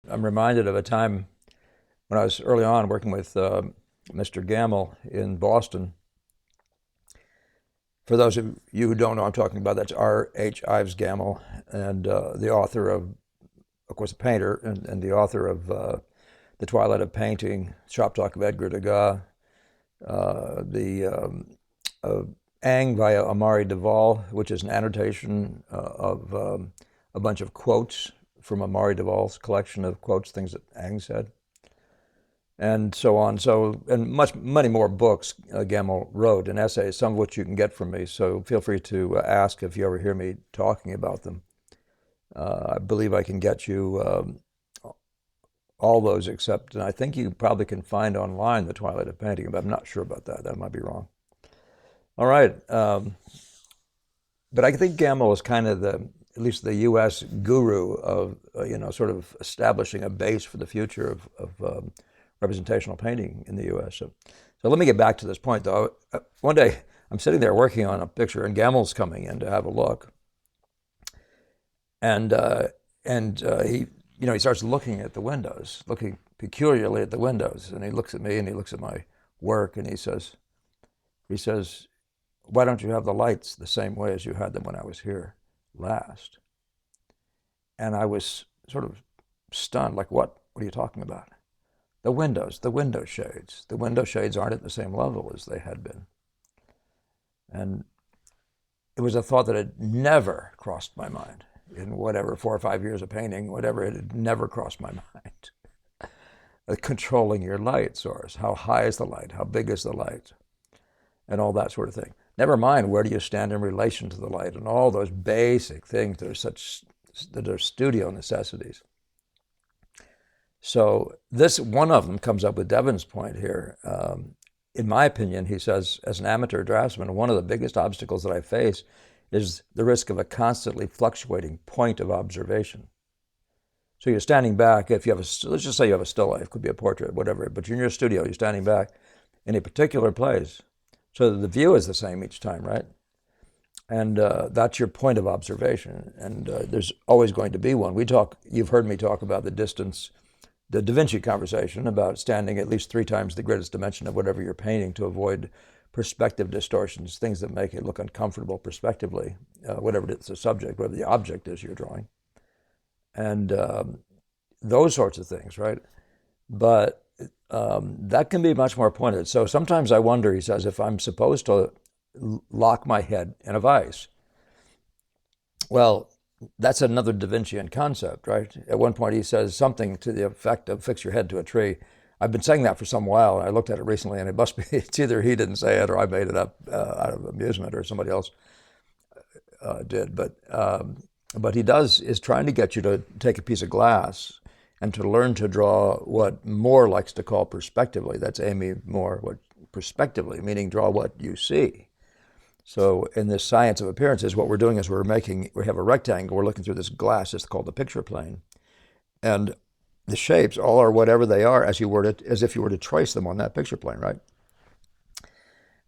I'm reminded of a time when I was early on working with Mr. Gamal in Boston. For those of you who don't know, I'm talking about that's R. H. Ives Gamal, and the author of course, a painter, and the author of The Twilight of Painting, Shop Talk of Edgar Degas, the Ang via Amari Duvall, which is an annotation of a bunch of quotes from Amari Duvall's collection of quotes, things that Ang said, and so on. So, and many more books Gamal wrote and essays, some of which you can get from me. So feel free to ask if you ever hear me talking about them. I believe I can get you all those except, and I think you probably can find online The Twilight of Painting, but I'm not sure about that. That might be wrong. All right. But I think Gamal is kind of at least the U.S. guru of, sort of establishing a base for the future of representational painting in the U.S. So let me get back to this point, though. One day, I'm sitting there working on a picture, and Gamal's coming in to have a look. And he starts looking at the windows, looking peculiarly at the windows, and he looks at me and he looks at my work, and he says, "Why don't you have the lights the same way as you had them when I was here last?" And I was sort of stunned, like, what are you talking about? The windows, the window shades. The window shades aren't at the same level as they had been. And it was a thought that had never crossed my mind in whatever 4 or 5 years of painting, whatever, it had never crossed my mind. Controlling your light source. How high is the light? How big is the light? And all that sort of thing. Never mind, where do you stand in relation to the light, and all those basic things that are studio necessities. So one of them comes up with Devan's point here. In my opinion, he says, as an amateur draftsman, one of the biggest obstacles that I face is the risk of a constantly fluctuating point of observation. So you're standing back, let's just say you have a still life, could be a portrait, whatever, but you're in your studio, you're standing back in a particular place. So the view is the same each time, right? And that's your point of observation. And there's always going to be one. You've heard me talk about the Da Vinci conversation about standing at least 3 times the greatest dimension of whatever you're painting to avoid perspective distortions, things that make it look uncomfortable prospectively, whatever it's the subject, whatever the object is you're drawing. And those sorts of things, right? But that can be much more pointed. So sometimes I wonder, he says, if I'm supposed to lock my head in a vise. Well, that's another Da Vincian concept, right? At one point he says something to the effect of fix your head to a tree. I've been saying that for some while, and I looked at it recently, and it must be, it's either he didn't say it or I made it up out of amusement or somebody else did. But he is trying to get you to take a piece of glass and to learn to draw what Moore likes to call perspectively. That's Amy Moore, what perspectively, meaning draw what you see. So in this science of appearances, what we're doing is we have a rectangle, we're looking through this glass, it's called the picture plane. And the shapes all are whatever they are as if you were to trace them on that picture plane, right?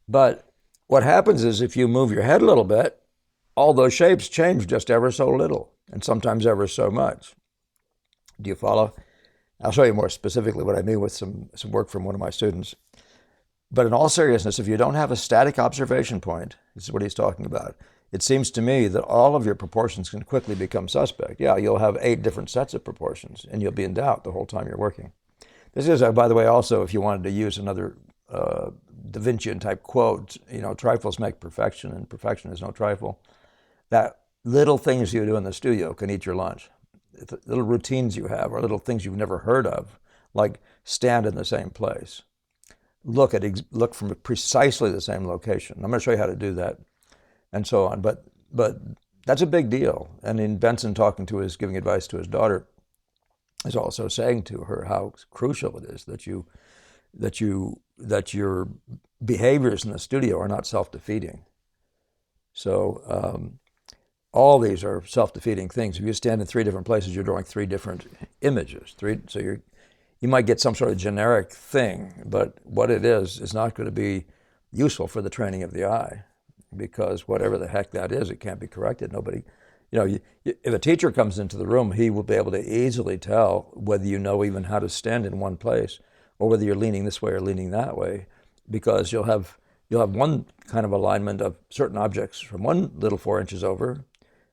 But what happens is if you move your head a little bit, all those shapes change just ever so little, and sometimes ever so much. Do you follow? I'll show you more specifically what I mean with some work from one of my students. But in all seriousness, if you don't have a static observation point, this is what he's talking about, it seems to me that all of your proportions can quickly become suspect. Yeah, you'll have 8 different sets of proportions, and you'll be in doubt the whole time you're working. This is, by the way, also, if you wanted to use another Da Vincian type quote, trifles make perfection, and perfection is no trifle. That little things you do in the studio can eat your lunch. Little routines you have, or little things you've never heard of, like stand in the same place. Look from precisely the same location. I'm going to show you how to do that, and so on. But that's a big deal. And in Benson giving advice to his daughter, is also saying to her how crucial it is that your behaviors in the studio are not self-defeating. So all these are self-defeating things. If you stand in 3 different places, you're drawing 3 different images. So you might get some sort of generic thing, but what it is not going to be useful for the training of the eye, because whatever the heck that is, it can't be corrected. if a teacher comes into the room, he will be able to easily tell whether you know even how to stand in one place or whether you're leaning this way or leaning that way, because you'll have one kind of alignment of certain objects from one little 4 inches over,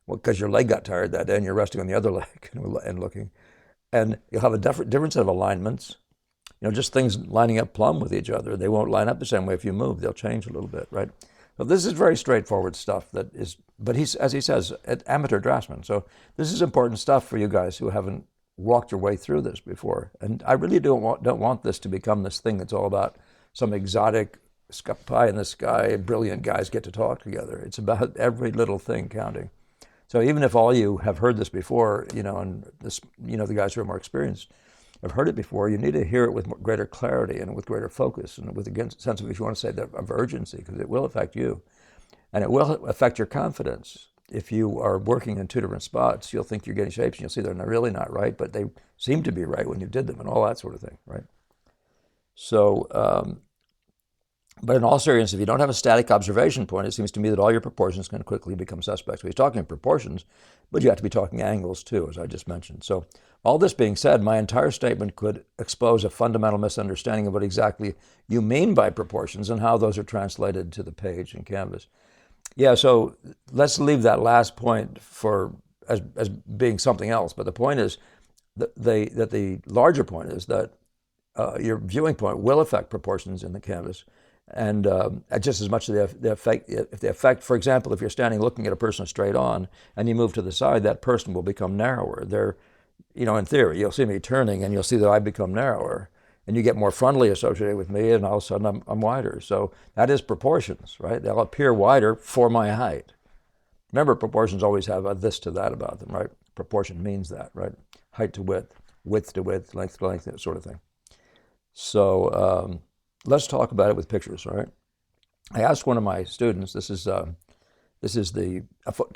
because your leg got tired that day and you're resting on the other leg and looking, and you'll have a different set of alignments. Just things lining up plumb with each other. They won't line up the same way if you move. They'll change a little bit, right? So this is very straightforward stuff but he's, as he says, an amateur draftsman. So this is important stuff for you guys who haven't walked your way through this before. And I really don't want this to become this thing that's all about some exotic pie in the sky, brilliant guys get to talk together. It's about every little thing counting. So even if all you have heard this before, and this, the guys who are more experienced have heard it before, you need to hear it with greater clarity and with greater focus and with a sense of, if you want to say that, of urgency, because it will affect you. And it will affect your confidence. If you are working in two different spots, you'll think you're getting shapes and you'll see they're really not right, but they seem to be right when you did them and all that sort of thing, right? So, but in all seriousness, if you don't have a static observation point, it seems to me that all your proportions can quickly become suspect. So he's talking proportions, but you have to be talking angles too, as I just mentioned. So all this being said, my entire statement could expose a fundamental misunderstanding of what exactly you mean by proportions and how those are translated to the page and canvas. Yeah, so let's leave that last point as being something else. But the point is that the larger point is that your viewing point will affect proportions in the canvas. And just as much as they affect, for example, if you're standing looking at a person straight on and you move to the side, that person will become narrower. In theory, you'll see me turning and you'll see that I become narrower. And you get more frontally associated with me, and all of a sudden I'm wider. So that is proportions, right? They'll appear wider for my height. Remember, proportions always have a this to that about them, right? Proportion means that, right? Height to width to width, length to length, that sort of thing. So let's talk about it with pictures, all right? I asked one of my students, to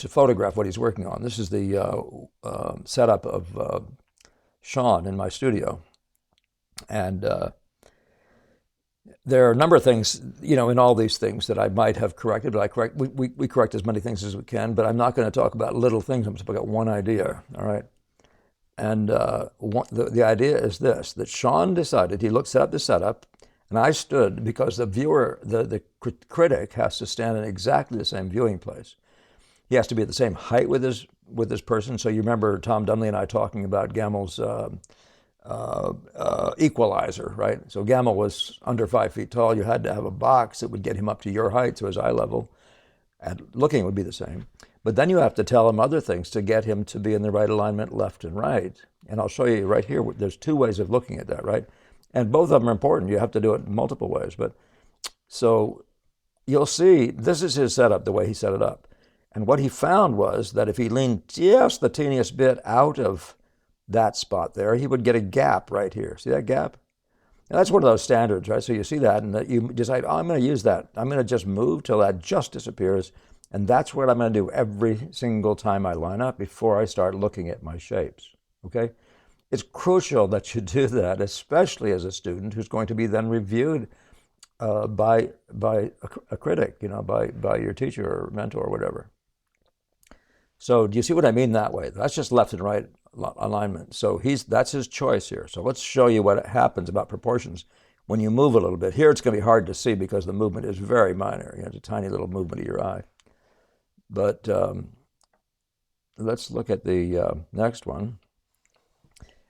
photograph what he's working on. This is the setup of Sean in my studio. And there are a number of things, in all these things that I might have corrected, but we correct as many things as we can, but I'm not going to talk about little things. I'm just talking about one idea, all right? And the idea is this, that Sean decided, set up the setup, and I stood, because the viewer, the critic has to stand in exactly the same viewing place. He has to be at the same height with this person. So you remember Tom Dunley and I talking about Gamal's equalizer, right? So Gamal was under 5 feet tall. You had to have a box that would get him up to your height, so his eye level and looking would be the same. But then you have to tell him other things to get him to be in the right alignment, left and right. And I'll show you right here, there's two ways of looking at that, right? And both of them are important. You have to do it in multiple ways. But so you'll see, this is his setup, the way he set it up. And what he found was that if he leaned just the teeniest bit out of that spot there, he would get a gap right here. See that gap? Now that's one of those standards, right? So you see that, and you decide, I'm going to use that. I'm going to just move till that just disappears, and that's what I'm going to do every single time I line up before I start looking at my shapes, okay? It's crucial that you do that, especially as a student who's going to be then reviewed by a critic, by your teacher or mentor or whatever. So do you see what I mean that way? That's just left and right alignment. So that's his choice here. So let's show you what happens about proportions when you move a little bit. Here it's going to be hard to see because the movement is very minor. It's a tiny little movement of your eye. But let's look at the next one.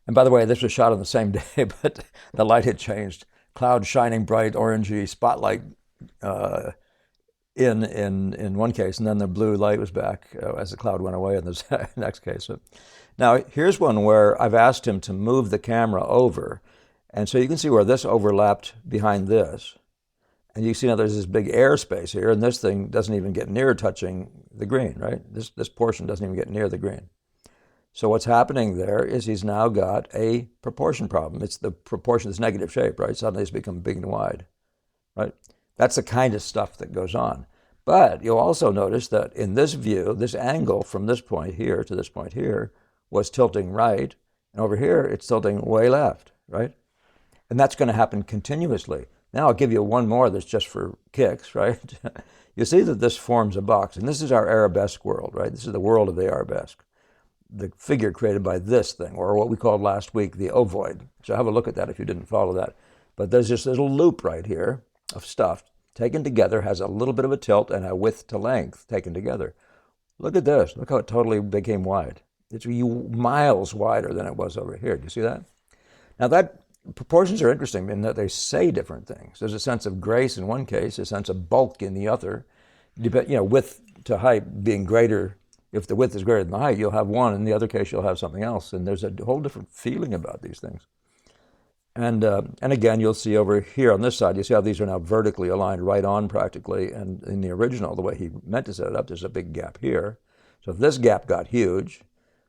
And by the way, this was shot on the same day, but the light had changed. Cloud shining bright, orangey, spotlight in one case, and then the blue light was back as the cloud went away in the next case. So, now, here's one where I've asked him to move the camera over, and so you can see where this overlapped behind this. And you see now there's this big airspace here, and this thing doesn't even get near touching the green, right? This portion doesn't even get near the green. So what's happening there is he's now got a proportion problem. It's the proportion, this negative shape, right? Suddenly it's become big and wide, right? That's the kind of stuff that goes on. But you'll also notice that in this view, this angle from this point here to this point here was tilting right, and over here it's tilting way left, right? And that's going to happen continuously. Now I'll give you one more that's just for kicks, right? You see that this forms a box, and this is our arabesque world, right? This is the world of the arabesque, the figure created by this thing, or what we called last week the ovoid. So have a look at that if you didn't follow that. But there's this little loop right here of stuff taken together, has a little bit of a tilt and a width to length taken together. Look at this. Look how it totally became wide. It's miles wider than it was over here. Do you see that? Now that proportions are interesting in that they say different things. There's a sense of grace in one case, a sense of bulk in the other. Width to height being greater. If the width is greater than the height, you'll have one. In the other case, you'll have something else. And there's a whole different feeling about these things. And again, you'll see over here on this side, you see how these are now vertically aligned right on practically. And in the original, the way he meant to set it up, there's a big gap here. So if this gap got huge,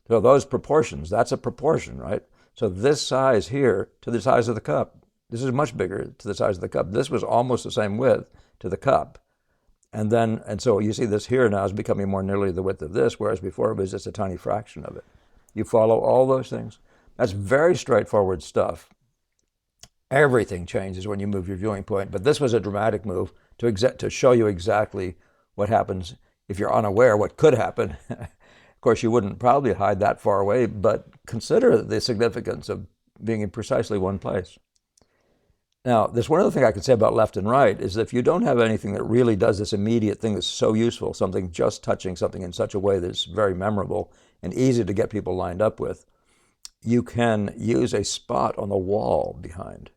so those proportions, that's a proportion, right? So this size here to the size of the cup, this is much bigger to the size of the cup. This was almost the same width to the cup. And so you see this here now is becoming more nearly the width of this, whereas before it was just a tiny fraction of it. You follow all those things? That's very straightforward stuff. Everything changes when you move your viewing point, but this was a dramatic move to show you exactly what happens if you're unaware what could happen. Of course, you wouldn't probably hide that far away, but consider the significance of being in precisely one place. Now, there's one other thing I could say about left and right is that if you don't have anything that really does this immediate thing that's so useful, something just touching something in such a way that's very memorable and easy to get people lined up with, you can use a spot on the wall behind.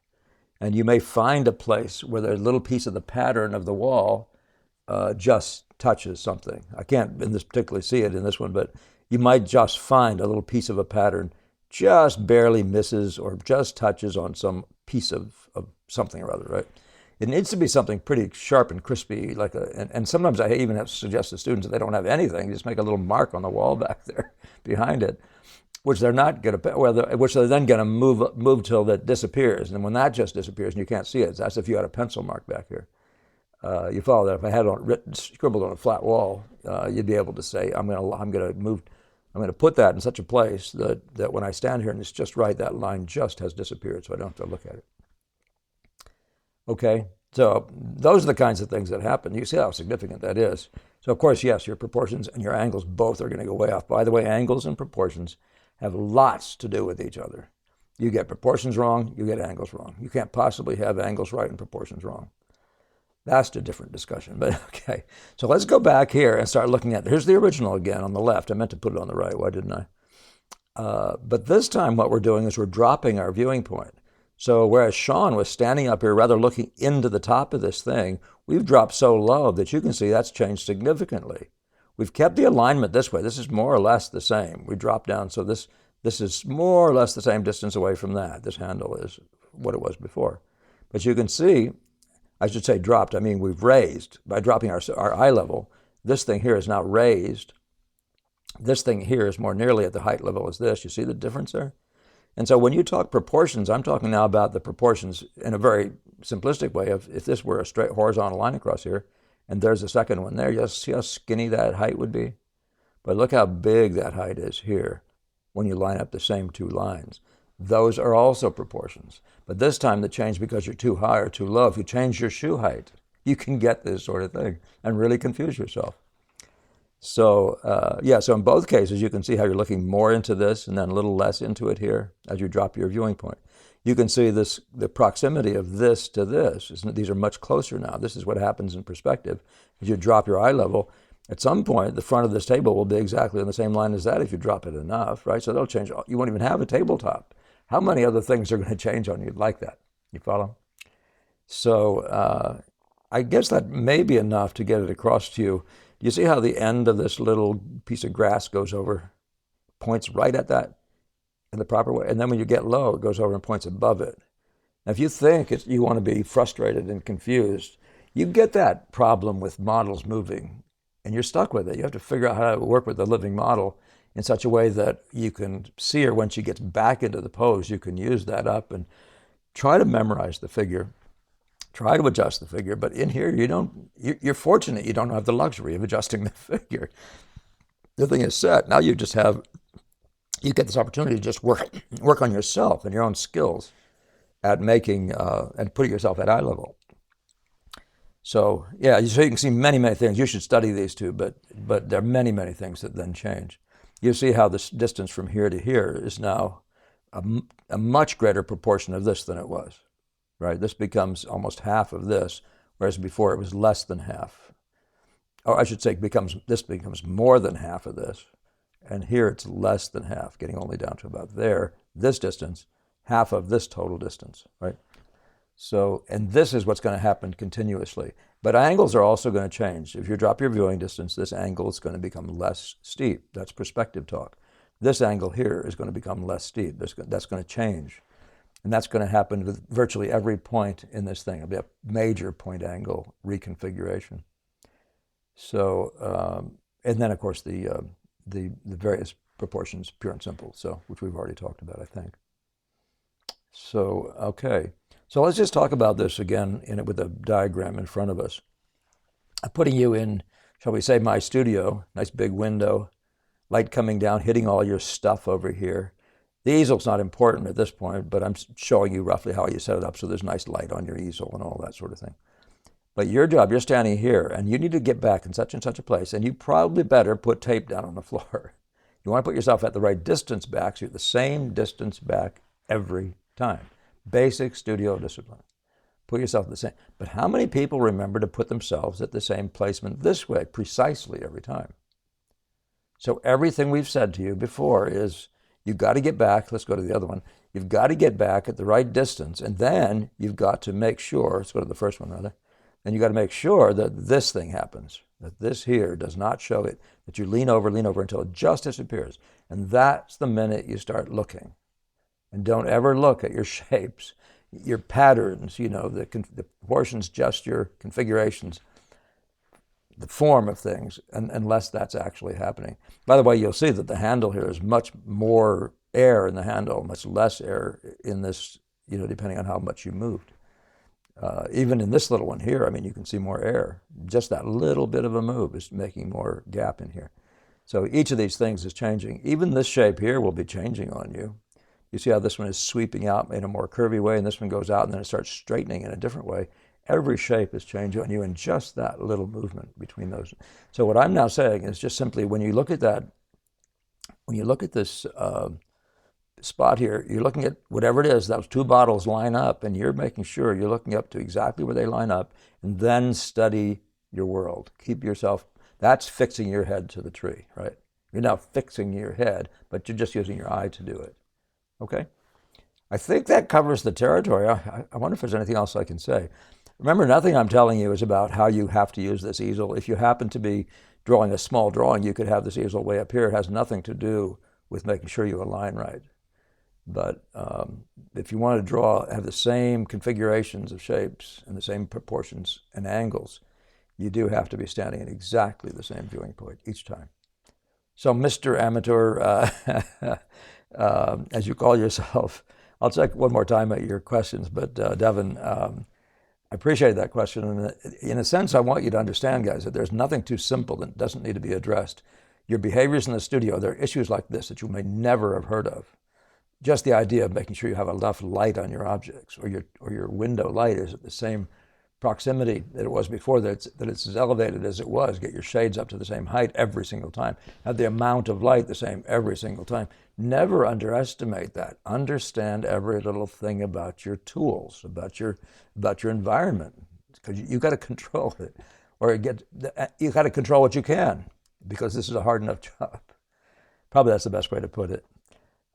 And you may find a place where a little piece of the pattern of the wall just touches something. I can't in this particularly see it in this one, but you might just find a little piece of a pattern just barely misses or just touches on some piece of something or other, right? It needs to be something pretty sharp and crispy, and sometimes I even have to suggest to students that they don't have anything, just make a little mark on the wall back there behind it, which they're not going to, which they're then going to move till that disappears. And when that just disappears and you can't see it, that's if you had a pencil mark back here. You follow that. If I had it scribbled on a flat wall, you'd be able to say, I'm going to put that in such a place that when I stand here and it's just right, that line just has disappeared, so I don't have to look at it. Okay, so those are the kinds of things that happen. You see how significant that is. So of course, yes, your proportions and your angles both are going to go way off. By the way, angles and proportions have lots to do with each other. You get proportions wrong, you get angles wrong. You can't possibly have angles right and proportions wrong. That's a different discussion, but okay. So let's go back here and start looking at, here's the original again on the left. I meant to put it on the right, why didn't I? But this time what we're doing is we're dropping our viewing point. So whereas Sean was standing up here rather looking into the top of this thing, we've dropped so low that you can see that's changed significantly. We've kept the alignment this way. This is more or less the same. We dropped down, so this is more or less the same distance away from that. This handle is what it was before. But you can see, I should say dropped, I mean we've raised. By dropping our eye level, this thing here is now raised. This thing here is more nearly at the height level as this. You see the difference there? And so when you talk proportions, I'm talking now about the proportions in a very simplistic way of if this were a straight horizontal line across here, and there's a second one there, you see how skinny that height would be? But look how big that height is here when you line up the same two lines. Those are also proportions. But this time the change because you're too high or too low. If you change your shoe height, you can get this sort of thing and really confuse yourself. So so in both cases, you can see how you're looking more into this and then a little less into it here as you drop your viewing point. You can see the proximity of this to this. These are much closer now. This is what happens in perspective. As you drop your eye level, at some point, the front of this table will be exactly on the same line as that if you drop it enough, right? So they'll change. You won't even have a tabletop. How many other things are going to change on you like that? You follow? So I guess that may be enough to get it across to you. Do you see how the end of this little piece of grass goes over, points right at that in the proper way? And then when you get low, it goes over and points above it. Now, if you think you want to be frustrated and confused, you get that problem with models moving, and you're stuck with it. You have to figure out how to work with the living model in such a way that you can see her when she gets back into the pose. You can use that up and try to memorize the figure. Try to adjust the figure, but in here you're fortunate you don't have the luxury of adjusting the figure. The thing is set. Now you get this opportunity to just work on yourself and your own skills at making and putting yourself at eye level. So yeah, so you can see many, many things. You should study these two, but there are many, many things that then change. You see how this distance from here to here is now a much greater proportion of this than it was, right? This becomes almost half of this, whereas before it was less than half. Or I should say this becomes more than half of this, and here it's less than half, getting only down to about there. This distance, half of this total distance, right? So, and this is what's going to happen continuously. But angles are also going to change. If you drop your viewing distance, this angle is going to become less steep. That's perspective talk. This angle here is going to become less steep. That's going to change. And that's going to happen with virtually every point in this thing. It'll be a major point angle reconfiguration. So, and then of course the various proportions, pure and simple, so which we've already talked about, I think. So, okay. So let's just talk about this again with a diagram in front of us. I'm putting you in, shall we say, my studio, nice big window, light coming down, hitting all your stuff over here. The easel's not important at this point, but I'm showing you roughly how you set it up so there's nice light on your easel and all that sort of thing. But your job, you're standing here, and you need to get back in such and such a place, and you probably better put tape down on the floor. You want to put yourself at the right distance back, so you're the same distance back every time. Basic studio discipline. Put yourself the same. But how many people remember to put themselves at the same placement this way, precisely every time? So everything we've said to you before is you've got to get back. Let's go to the other one. You've got to get back at the right distance, and then you've got to make sure, let's go to the first one rather, then you've got to make sure that this thing happens, that this here does not show it, that you lean over until it just disappears. And that's the minute you start looking. And don't ever look at your shapes, your patterns, the proportions, gesture, configurations, the form of things, unless that's actually happening. By the way, you'll see that the handle here is much more air in the handle, much less air in this, depending on how much you moved. Even in this little one here, you can see more air. Just that little bit of a move is making more gap in here. So each of these things is changing. Even this shape here will be changing on you. You see how this one is sweeping out in a more curvy way, and this one goes out, and then it starts straightening in a different way. Every shape is changing on you in just that little movement between those. So what I'm now saying is just simply when you look at that, when you look at this spot here, you're looking at whatever it is, those two bottles line up, and you're making sure you're looking up to exactly where they line up, and then study your world. Keep yourself, that's fixing your head to the tree, right? You're now fixing your head, but you're just using your eye to do it. Okay? I think that covers the territory. I wonder if there's anything else I can say. Remember, nothing I'm telling you is about how you have to use this easel. If you happen to be drawing a small drawing, you could have this easel way up here. It has nothing to do with making sure you align right. But if you want to have the same configurations of shapes and the same proportions and angles, you do have to be standing at exactly the same viewing point each time. So, Mr. Amateur, as you call yourself, I'll check one more time at your questions, but Devan, I appreciate that question. And in a sense, I want you to understand, guys, that there's nothing too simple that doesn't need to be addressed. Your behaviors in the studio, there are issues like this that you may never have heard of. Just the idea of making sure you have enough light on your objects, or your window light is at the same proximity that it was before, that it's as elevated as it was. Get your shades up to the same height every single time. Have the amount of light the same every single time. Never underestimate that. Understand every little thing about your tools, about your environment, because you got to control it, or you got to control what you can, because this is a hard enough job. Probably that's the best way to put it.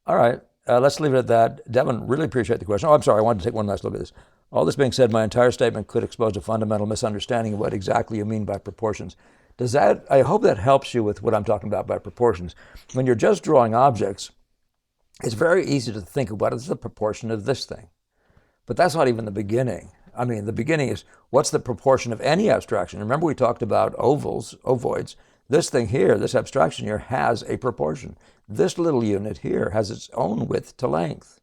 All right, let's leave it at that. Devan, really appreciate the question. Oh, I'm sorry, I wanted to take one last look at this. All this being said, my entire statement could expose a fundamental misunderstanding of what exactly you mean by proportions. I hope that helps you with what I'm talking about by proportions. When you're just drawing objects, it's very easy to think of what is the proportion of this thing. But that's not even the beginning. The beginning is, what's the proportion of any abstraction? Remember, we talked about ovoids. This thing here, this abstraction here, has a proportion. This little unit here has its own width to length.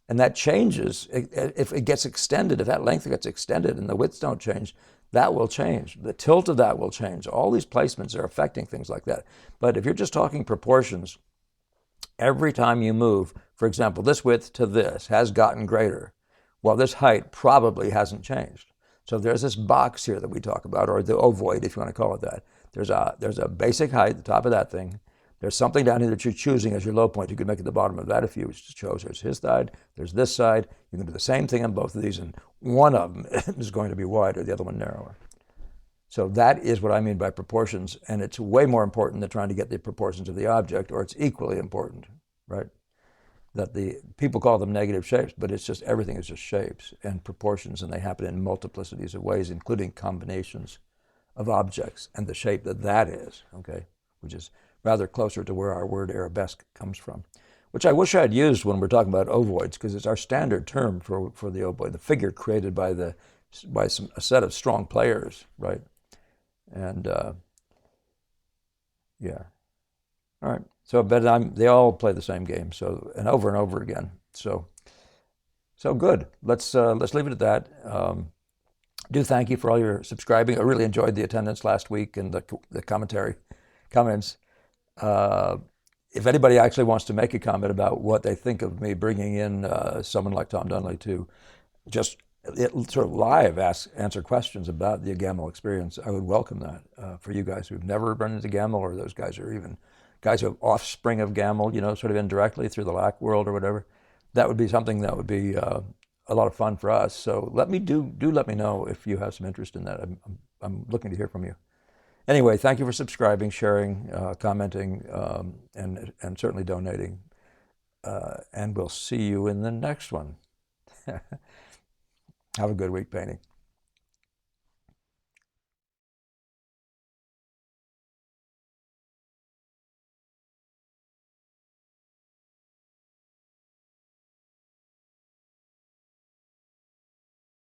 And that changes if it gets extended. If that length gets extended and the widths don't change, that will change. The tilt of that will change. All these placements are affecting things like that. But if you're just talking proportions, every time you move, for example, this width to this has gotten greater. Well, this height probably hasn't changed. So there's this box here that we talk about, or the ovoid, if you want to call it that. There's a basic height at the top of that thing. There's something down here that you're choosing as your low point. You could make at the bottom of that if you chose. There's his side, there's this side. You can do the same thing on both of these, and one of them is going to be wider, the other one narrower. So that is what I mean by proportions, and it's way more important than trying to get the proportions of the object, or it's equally important, right? That the people call them negative shapes, but it's just everything is just shapes and proportions, and they happen in multiplicities of ways, including combinations of objects and the shape that that is, okay, which is rather closer to where our word arabesque comes from, which I wish I had used when we're talking about ovoids, because it's our standard term for the ovoid, the figure created by a set of strong players, right? And yeah, all right. So, but they all play the same game, so and over again. So good. Let's leave it at that. Do thank you for all your subscribing. I really enjoyed the attendance last week and the comments. If anybody actually wants to make a comment about what they think of me bringing in someone like Tom Dunley to just sort of live answer questions about the Gamal experience, I would welcome that for you guys who've never run into Gamal, or those guys who are even guys who have offspring of Gamal, sort of indirectly through the lac world or whatever. That would be something that would be a lot of fun for us. So let me let me know if you have some interest in that. I'm looking to hear from you. Anyway, thank you for subscribing, sharing, commenting, and certainly donating. And we'll see you in the next one. Have a good week painting.